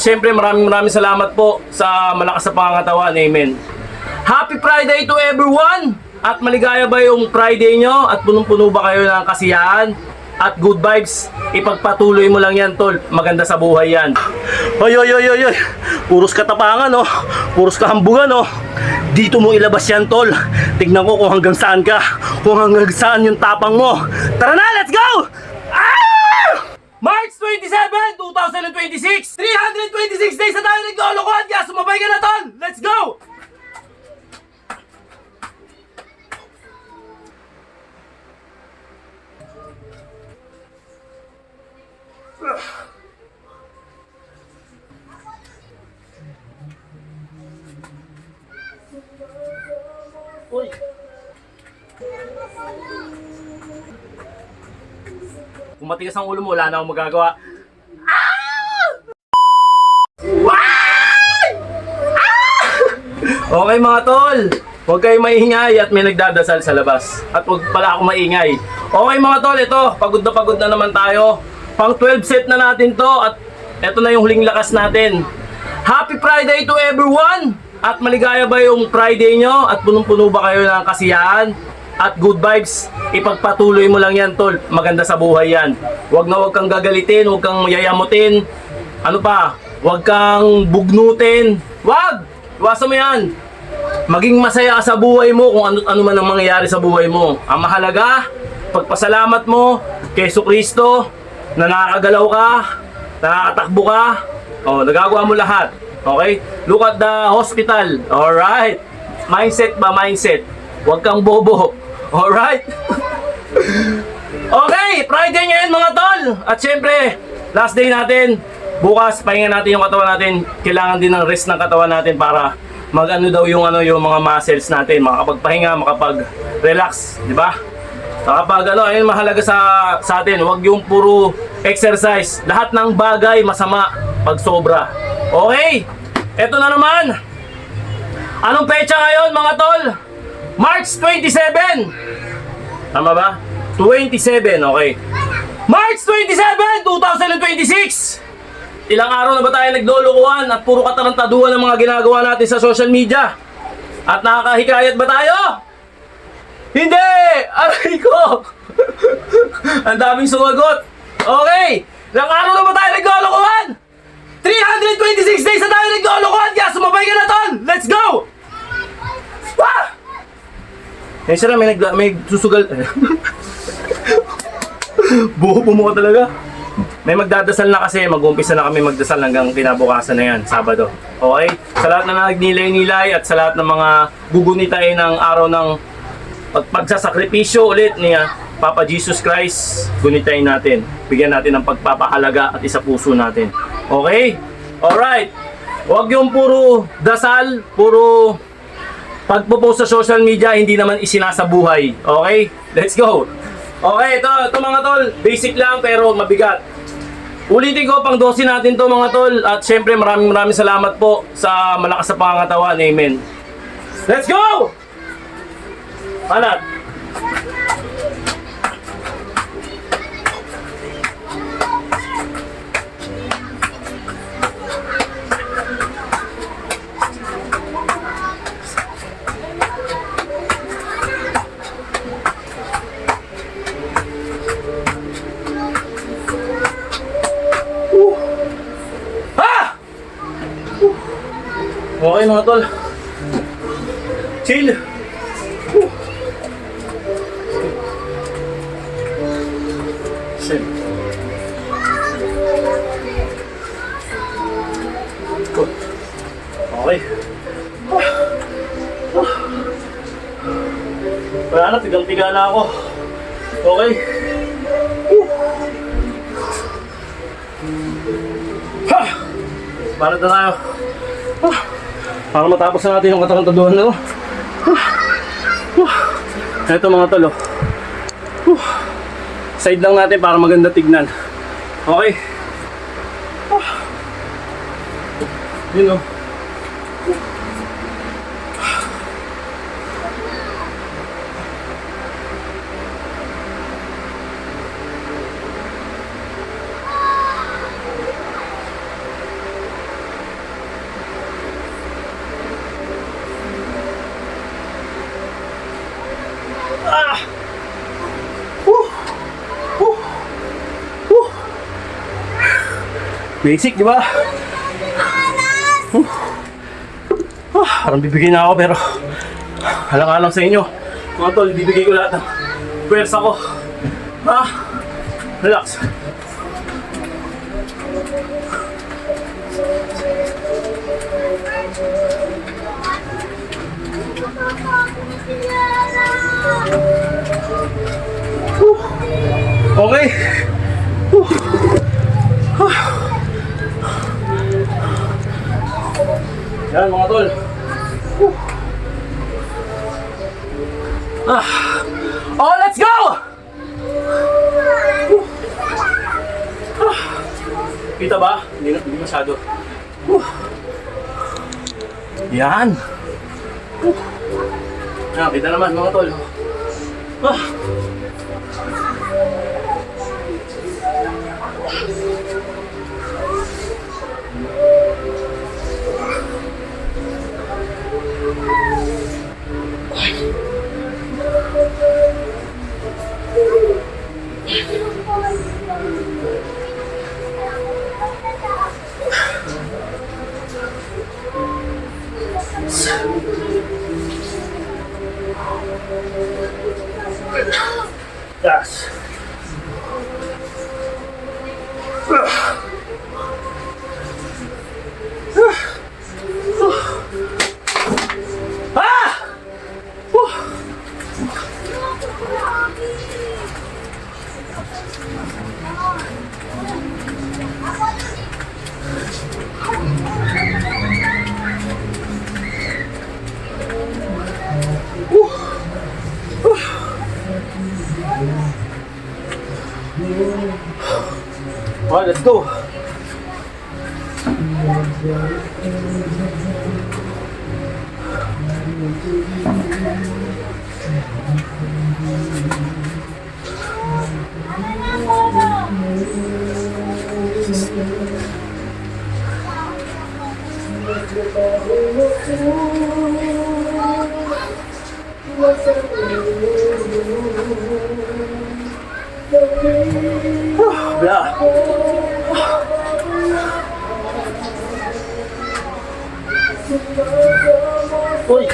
Siyempre maraming salamat po sa malakas na pangangatawan. Amen. Happy Friday to everyone! At maligaya ba yung Friday nyo? At punong-puno ba kayo ng kasiyahan? At good vibes? Ipagpatuloy mo lang yan, tol. Maganda sa buhay yan. Oy! Puros katapangan, oh. Puros kahambugan, oh. Dito mo ilabas yan, tol. Tignan ko kung hanggang saan ka. Kung hanggang saan yung tapang mo. Tara na, let's go! March 27, 2026! 326 days na tayo naglolokohan, kaya sumabay ka na, tol! Let's go! Uy! Kung matigas ang ulo mo, wala na akong magagawa. Okay mga tol, huwag kayong maingay at may nagdadasal sa labas. At huwag pala ako maingay. Okay mga tol, ito, pagod na naman tayo. Pang 12 set na natin to at ito na yung huling lakas natin. Happy Friday to everyone! At maligaya ba yung Friday nyo? At punong-puno ba kayo ng kasiyahan? At good vibes? Ipagpatuloy mo lang yan, tol. Maganda sa buhay yan. Huwag kang gagalitin, huwag kang yayamutin. Ano pa? Huwag kang bugnutin. Huwag! Iwasan mo yan. Maging masaya ka sa buhay mo kung ano man ang mangyayari sa buhay mo. Ang mahalaga, pagpasalamat mo kay Jesucristo na nakakagalaw ka, nakakatakbo ka, nagagawa mo lahat. Okay? Look at the hospital. Alright? Mindset ba? Mindset. Huwag kang bobo. Alright? Okay, Friday ngayon mga tol. At syempre, last day natin. Bukas, pahinga natin yung katawan natin. Kailangan din ng rest ng katawan natin para mag-ano daw yung mga muscles natin. Makapagpahinga, makapag-relax. Di ba? Kapag ayun mahalaga sa atin. Huwag yung puro exercise. Lahat ng bagay masama pag sobra. Okay? Eto na naman. Anong petsa ngayon mga tol? March 27. Tama ba? 27, okay. March 27, 2026. Ilang araw na ba tayo naglolokohan at puro katarantaduhan ng mga ginagawa natin sa social media? At nakakahikayat ba tayo? Hindi! Aray ko! Ang daming sumagot. Okay! Ilang araw na ba tayo naglolokohan? 326 days na tayo naglolokohan, kaya sumabay ka na, tol! Let's go! Wah! Eh, sila, may susugal. Buho mo ka talaga. May magdadasal na kasi, mag-umpisa na kami magdasal hanggang kinabukasan na yan, Sabado. Okay? Sa lahat na nagnilay-nilay at sa lahat ng mga gugunitain ng araw ng pagsasakripisyo ulit ni Papa Jesus Christ, gunitain natin. Bigyan natin ng pagpapahalaga at isa puso natin. Okay? Alright. Huwag yung puro dasal, puro pagpo-post sa social media, hindi naman isinasabuhay. Okay? Let's go! Okay, ito mga tol, basic lang pero mabigat. Ulitin ko, pang dosin natin to mga tol. At syempre maraming salamat po sa malakas na pangangatawan. Amen. Let's go! Alat. Okay mga tol. Chill. Chill. Okay. Wala na, tigang-tiga na ako. Okay. Para na tayo. Para matapos na natin yung katarantaduhan na. Ito mga tol. Side lang natin para maganda tignan. Okay. Yun o. Basic, di ba? Parang bibigay na ako pero alang-alang sa inyo. Mga tol, bibigay ko lahat ng pwersa ko. Ha? Relax. Okay. Yan mga tol. Oh, let's go! Kita ba? Hindi masyado. Yan. Kita naman mga tol. Yes. Alright, let's go. Yeah. Uy.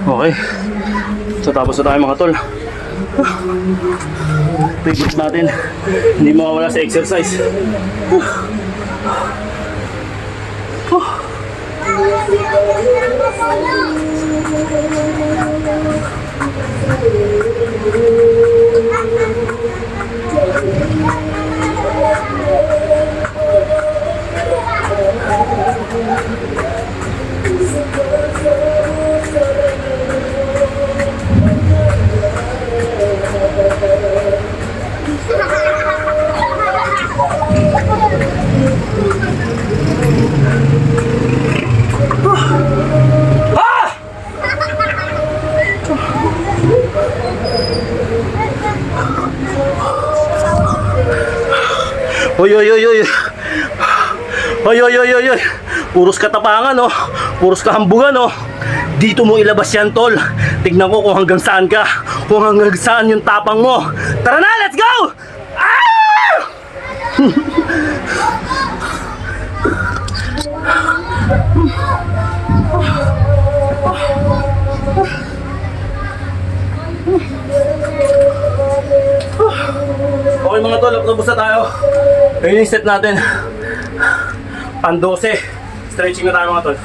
Okay. So tapos na tayo mga tol. Favorite natin. Hindi mawawala sa exercise. Oy, oy, oy, oy. Oy, oy, oy, oy, oy. Puros katapangan, oh. Puros kahambugan, oh. Dito mo ilabas yan, tol. Tignan ko kung hanggang saan ka. Kung hanggang saan yung tapang mo. Tara na, let's go! Ah! Okay mga tol, tapos na tayo. Ayun yung set natin. Pan 12. Stretching na tayo mga tol.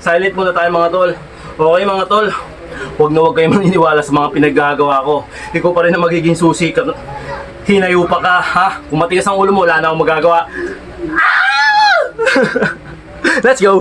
Silent muna tayo mga tol. Okay mga tol, huwag na huwag kayong maniniwala sa mga pinaggagawa ko. Ikaw pa rin ang magiging susi. Hinayo pa ka, ha? Kung matigas ang ulo mo, wala na akong magagawa. Let's go!